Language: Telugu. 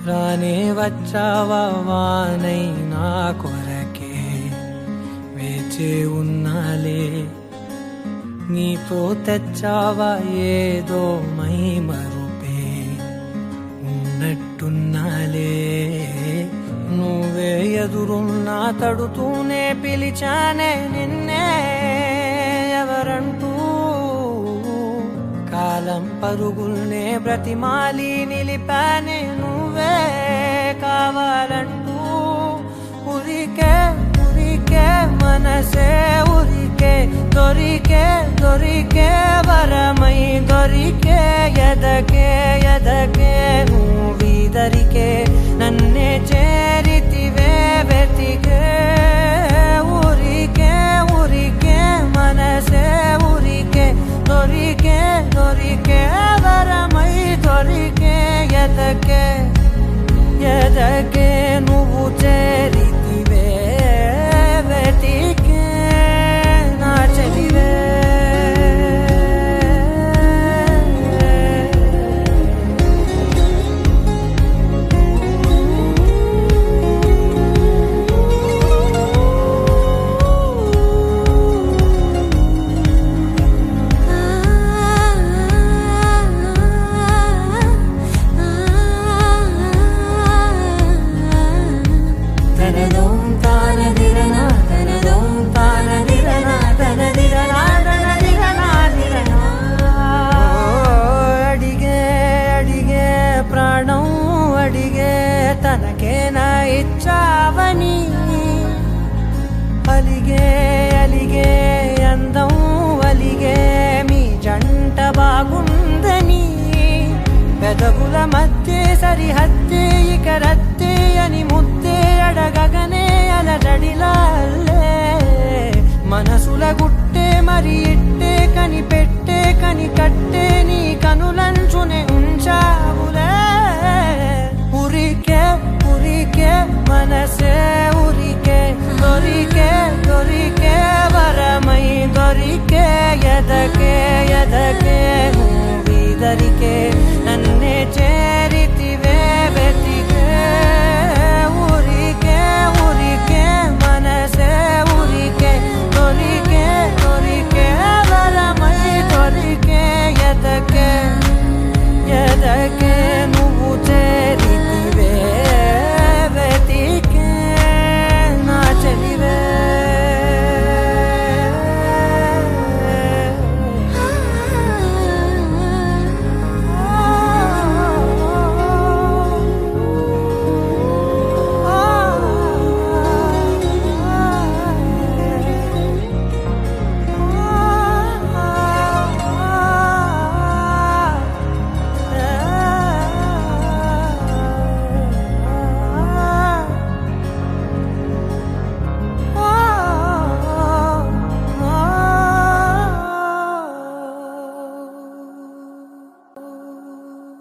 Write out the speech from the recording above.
రానే వచ్చావా వానై నా కొరకే వేచే ఉన్నాలే నీతో తెచ్చావా ఏదో మై మరుపే ఉన్నట్టున్నాలే నువ్వే ఎదురున్నా తడుతూనే పిలిచానే నిన్నే ఎవరంటూ కాలం పరుగుల్నే బ్రతిమాలి నిలిపానే నువ్వే కావాలంటూ ఉరికే ఉరికే మనసే ఉరికే దొరికే దొరికే వరమై దొరికే ఎదకే ఎదకే నువ్విదరికే నన్నే చేరితివే వెతికే ఉరికే ఉరికే మనసే ఉరికే దొరికే దొరికే వరమై దొరికే ఎదకే ఎదకే నువ్వు చేరితివే వెతికే నా చెలివే తనకేనా ఇచ్చావని అలిగే అలిగే అందం అలిగే మీ జంట బాగుందని పెదవుల మధ్య సరిహద్దే ఇక రద్దే అని ముద్దే అడగగనే అలజడిలాల్లే మనసుల గుట్టే మరి ఇట్టే కని పెట్టే కని కట్టే నీ కనులంచున